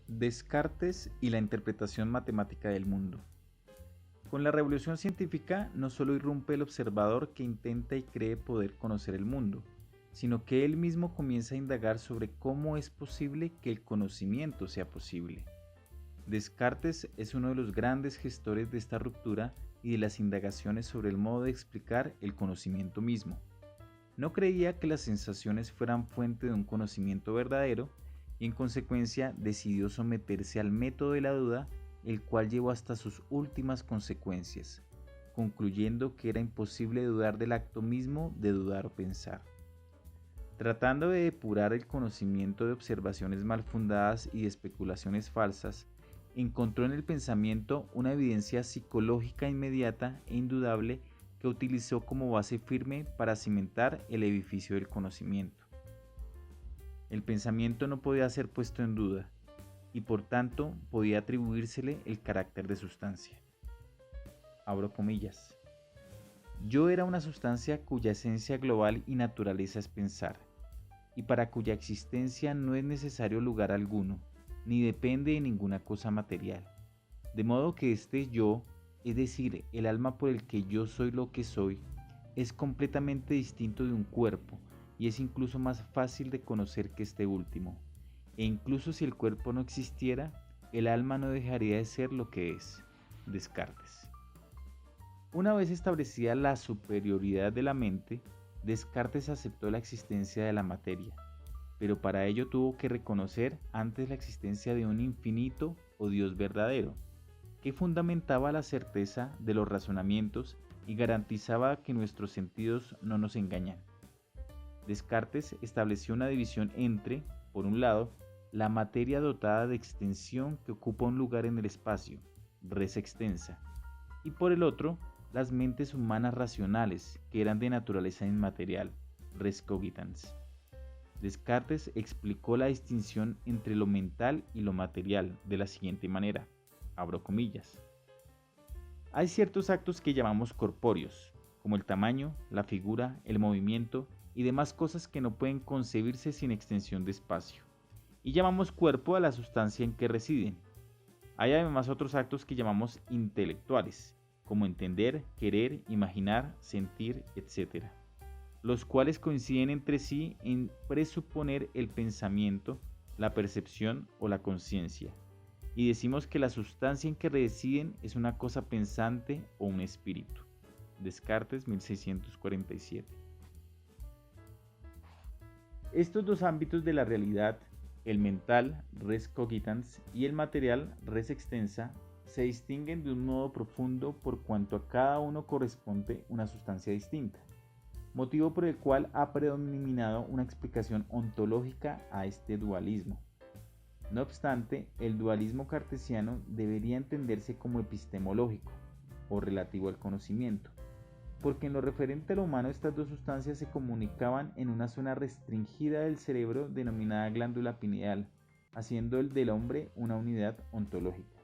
Descartes y la interpretación matemática del mundo. Con la revolución científica no solo irrumpe el observador que intenta y cree poder conocer el mundo, sino que él mismo comienza a indagar sobre cómo es posible que el conocimiento sea posible. Descartes es uno de los grandes gestores de esta ruptura y de las indagaciones sobre el modo de explicar el conocimiento mismo. No creía que las sensaciones fueran fuente de un conocimiento verdadero y en consecuencia decidió someterse al método de la duda, el cual llevó hasta sus últimas consecuencias, concluyendo que era imposible dudar del acto mismo de dudar o pensar. Tratando de depurar el conocimiento de observaciones mal fundadas y de especulaciones falsas, encontró en el pensamiento una evidencia psicológica inmediata e indudable que utilizó como base firme para cimentar el edificio del conocimiento. El pensamiento no podía ser puesto en duda, y por tanto podía atribuírsele el carácter de sustancia. Abro comillas. Yo era una sustancia cuya esencia global y naturaleza es pensar, y para cuya existencia no es necesario lugar alguno, ni depende de ninguna cosa material. De modo que este yo, es decir, el alma por el que yo soy lo que soy, es completamente distinto de un cuerpo, y es incluso más fácil de conocer que este último. E incluso si el cuerpo no existiera, el alma no dejaría de ser lo que es. Descartes. Una vez establecida la superioridad de la mente, Descartes aceptó la existencia de la materia, pero para ello tuvo que reconocer antes la existencia de un infinito o Dios verdadero, que fundamentaba la certeza de los razonamientos y garantizaba que nuestros sentidos no nos engañan. Descartes estableció una división entre, por un lado, la materia dotada de extensión que ocupa un lugar en el espacio, res extensa, y por el otro, las mentes humanas racionales que eran de naturaleza inmaterial, res cogitans. Descartes explicó la distinción entre lo mental y lo material de la siguiente manera, abro comillas. Hay ciertos actos que llamamos corpóreos, como el tamaño, la figura, el movimiento y demás cosas que no pueden concebirse sin extensión de espacio, y llamamos cuerpo a la sustancia en que residen. Hay además otros actos que llamamos intelectuales, como entender, querer, imaginar, sentir, etc., los cuales coinciden entre sí en presuponer el pensamiento, la percepción o la conciencia, y decimos que la sustancia en que residen es una cosa pensante o un espíritu. Descartes, 1647. Estos dos ámbitos de la realidad, el mental, res cogitans, y el material, res extensa, se distinguen de un modo profundo por cuanto a cada uno corresponde una sustancia distinta, motivo por el cual ha predominado una explicación ontológica a este dualismo. No obstante, el dualismo cartesiano debería entenderse como epistemológico, o relativo al conocimiento, porque en lo referente a lo humano estas dos sustancias se comunicaban en una zona restringida del cerebro denominada glándula pineal, haciendo del hombre una unidad ontológica.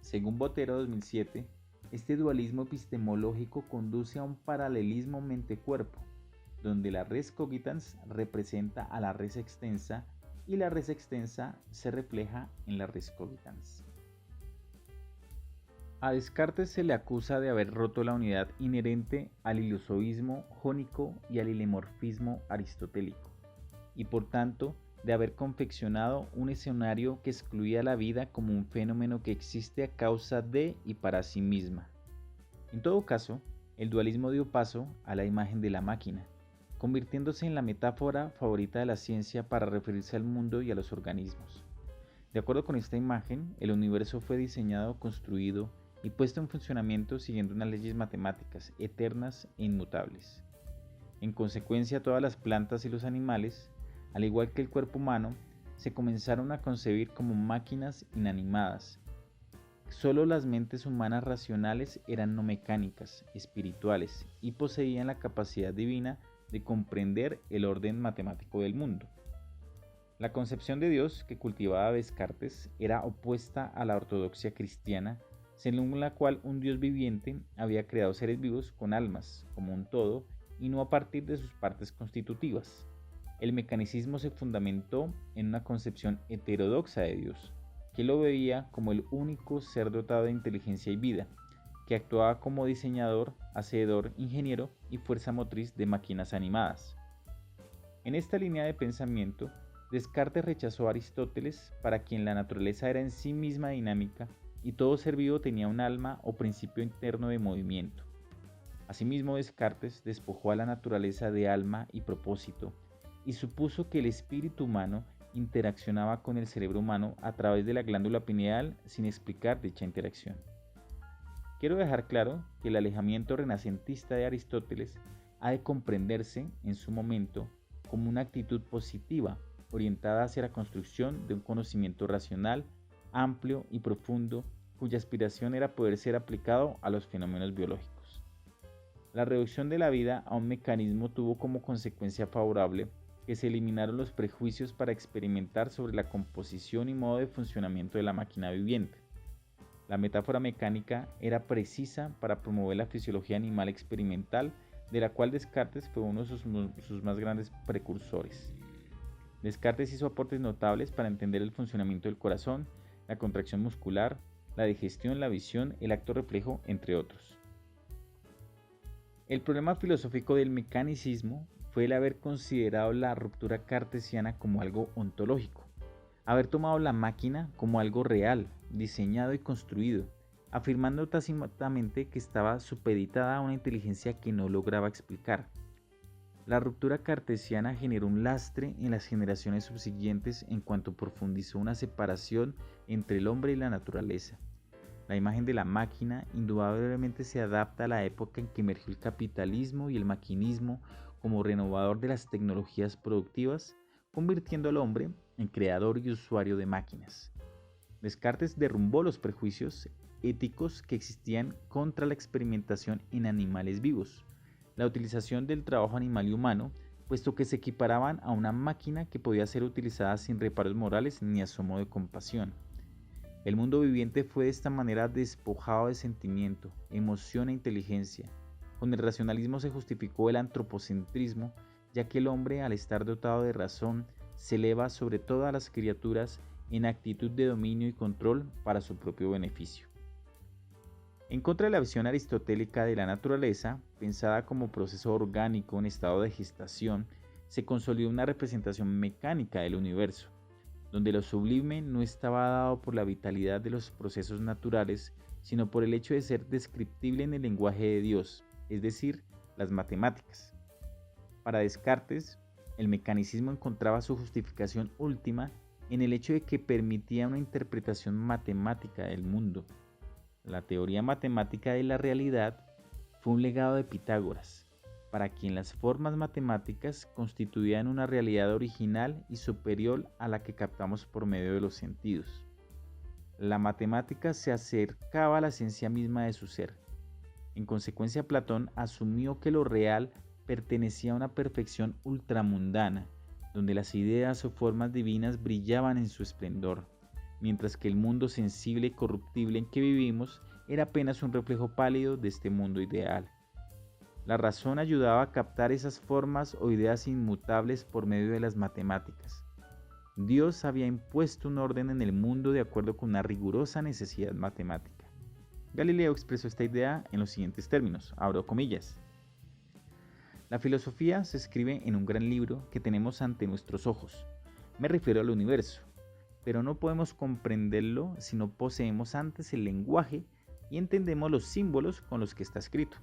Según Botero 2007, este dualismo epistemológico conduce a un paralelismo mente-cuerpo, donde la res cogitans representa a la res extensa y la res extensa se refleja en la res cogitans. A Descartes se le acusa de haber roto la unidad inherente al ilusoísmo jónico y al hilemorfismo aristotélico, y por tanto de haber confeccionado un escenario que excluía la vida como un fenómeno que existe a causa de y para sí misma. En todo caso, el dualismo dio paso a la imagen de la máquina, convirtiéndose en la metáfora favorita de la ciencia para referirse al mundo y a los organismos. De acuerdo con esta imagen, el universo fue diseñado, construido y puesto en funcionamiento siguiendo unas leyes matemáticas eternas e inmutables. En consecuencia, todas las plantas y los animales, al igual que el cuerpo humano, se comenzaron a concebir como máquinas inanimadas. Solo las mentes humanas racionales eran no mecánicas, espirituales, y poseían la capacidad divina de comprender el orden matemático del mundo. La concepción de Dios que cultivaba Descartes era opuesta a la ortodoxia cristiana, según la cual un Dios viviente había creado seres vivos con almas, como un todo, y no a partir de sus partes constitutivas. El mecanicismo se fundamentó en una concepción heterodoxa de Dios, que lo veía como el único ser dotado de inteligencia y vida, que actuaba como diseñador, hacedor, ingeniero y fuerza motriz de máquinas animadas. En esta línea de pensamiento, Descartes rechazó a Aristóteles, para quien la naturaleza era en sí misma dinámica y todo ser vivo tenía un alma o principio interno de movimiento. Asimismo, Descartes despojó a la naturaleza de alma y propósito y supuso que el espíritu humano interaccionaba con el cerebro humano a través de la glándula pineal sin explicar dicha interacción. Quiero dejar claro que el alejamiento renacentista de Aristóteles ha de comprenderse en su momento como una actitud positiva orientada hacia la construcción de un conocimiento racional, amplio y profundo, cuya aspiración era poder ser aplicado a los fenómenos biológicos. La reducción de la vida a un mecanismo tuvo como consecuencia favorable que se eliminaron los prejuicios para experimentar sobre la composición y modo de funcionamiento de la máquina viviente. La metáfora mecánica era precisa para promover la fisiología animal experimental, de la cual Descartes fue uno de sus más grandes precursores. Descartes hizo aportes notables para entender el funcionamiento del corazón, la contracción muscular, la digestión, la visión, el acto reflejo, entre otros. El problema filosófico del mecanicismo fue el haber considerado la ruptura cartesiana como algo ontológico, haber tomado la máquina como algo real, diseñado y construido, afirmando tácitamente que estaba supeditada a una inteligencia que no lograba explicar. La ruptura cartesiana generó un lastre en las generaciones subsiguientes en cuanto profundizó una separación entre el hombre y la naturaleza. La imagen de la máquina indudablemente se adapta a la época en que emergió el capitalismo y el maquinismo como renovador de las tecnologías productivas, convirtiendo al hombre en creador y usuario de máquinas. Descartes derrumbó los prejuicios éticos que existían contra la experimentación en animales vivos, la utilización del trabajo animal y humano, puesto que se equiparaban a una máquina que podía ser utilizada sin reparos morales ni asomo de compasión. El mundo viviente fue de esta manera despojado de sentimiento, emoción e inteligencia. Con el racionalismo se justificó el antropocentrismo, ya que el hombre, al estar dotado de razón, se eleva sobre todas las criaturas en actitud de dominio y control para su propio beneficio. En contra de la visión aristotélica de la naturaleza, pensada como proceso orgánico en estado de gestación, se consolidó una representación mecánica del universo, donde lo sublime no estaba dado por la vitalidad de los procesos naturales, sino por el hecho de ser descriptible en el lenguaje de Dios, es decir, las matemáticas. Para Descartes, el mecanicismo encontraba su justificación última en el hecho de que permitía una interpretación matemática del mundo. La teoría matemática de la realidad fue un legado de Pitágoras, para quien las formas matemáticas constituían una realidad original y superior a la que captamos por medio de los sentidos. La matemática se acercaba a la esencia misma de su ser. En consecuencia, Platón asumió que lo real pertenecía a una perfección ultramundana, donde las ideas o formas divinas brillaban en su esplendor, mientras que el mundo sensible y corruptible en que vivimos era apenas un reflejo pálido de este mundo ideal. La razón ayudaba a captar esas formas o ideas inmutables por medio de las matemáticas. Dios había impuesto un orden en el mundo de acuerdo con una rigurosa necesidad matemática. Galileo expresó esta idea en los siguientes términos, abro comillas. La filosofía se escribe en un gran libro que tenemos ante nuestros ojos. Me refiero al universo, pero no podemos comprenderlo si no poseemos antes el lenguaje y entendemos los símbolos con los que está escrito.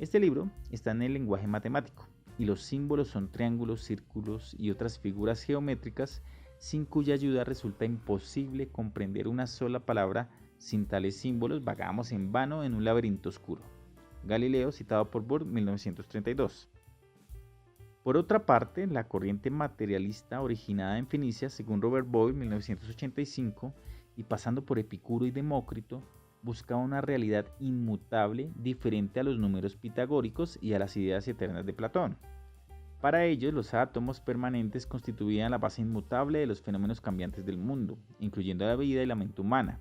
Este libro está en el lenguaje matemático, y los símbolos son triángulos, círculos y otras figuras geométricas sin cuya ayuda resulta imposible comprender una sola palabra. Sin tales símbolos vagamos en vano en un laberinto oscuro. Galileo, citado por Burr, 1932. Por otra parte, la corriente materialista originada en Fenicia, según Robert Boyle, 1985, y pasando por Epicuro y Demócrito, buscaba una realidad inmutable diferente a los números pitagóricos y a las ideas eternas de Platón. Para ellos, los átomos permanentes constituían la base inmutable de los fenómenos cambiantes del mundo, incluyendo la vida y la mente humana,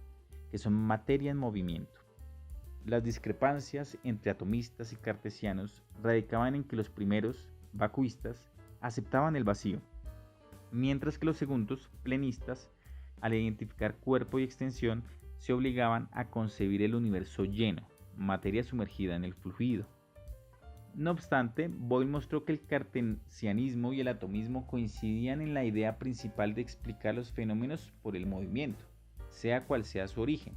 que son materia en movimiento. Las discrepancias entre atomistas y cartesianos radicaban en que los primeros, vacuistas, aceptaban el vacío, mientras que los segundos, plenistas, al identificar cuerpo y extensión, se obligaban a concebir el universo lleno, materia sumergida en el fluido. No obstante, Boyle mostró que el cartesianismo y el atomismo coincidían en la idea principal de explicar los fenómenos por el movimiento, sea cual sea su origen,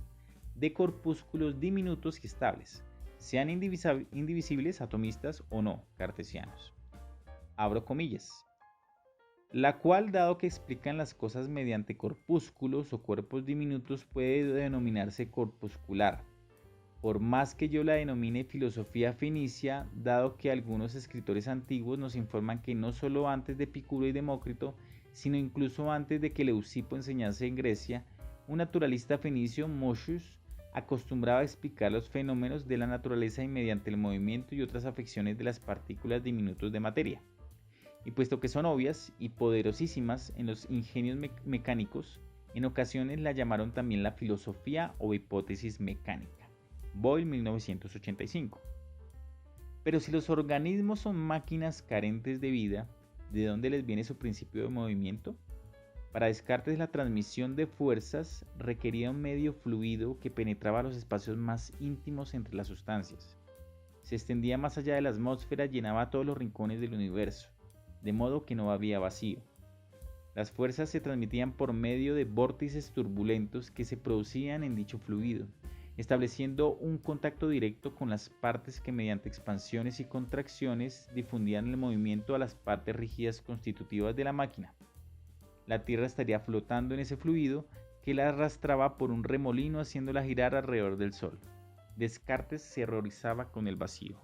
de corpúsculos diminutos y estables, sean indivisibles, atomistas o no, cartesianos. Abro comillas. La cual, dado que explican las cosas mediante corpúsculos o cuerpos diminutos, puede denominarse corpuscular. Por más que yo la denomine filosofía fenicia, dado que algunos escritores antiguos nos informan que no solo antes de Epicuro y Demócrito, sino incluso antes de que Leucipo enseñase en Grecia, un naturalista fenicio, Moschus, acostumbraba a explicar los fenómenos de la naturaleza y mediante el movimiento y otras afecciones de las partículas diminutos de materia. Y puesto que son obvias y poderosísimas en los ingenios mecánicos, en ocasiones la llamaron también la filosofía o hipótesis mecánica. Boyle, 1985. Pero si los organismos son máquinas carentes de vida, ¿de dónde les viene su principio de movimiento? Para Descartes, la transmisión de fuerzas requería un medio fluido que penetraba los espacios más íntimos entre las sustancias. Se extendía más allá de la atmósfera, llenaba todos los rincones del universo, de modo que no había vacío. Las fuerzas se transmitían por medio de vórtices turbulentos que se producían en dicho fluido, estableciendo un contacto directo con las partes que mediante expansiones y contracciones difundían el movimiento a las partes rígidas constitutivas de la máquina. La Tierra estaría flotando en ese fluido que la arrastraba por un remolino haciéndola girar alrededor del Sol. Descartes se horrorizaba con el vacío.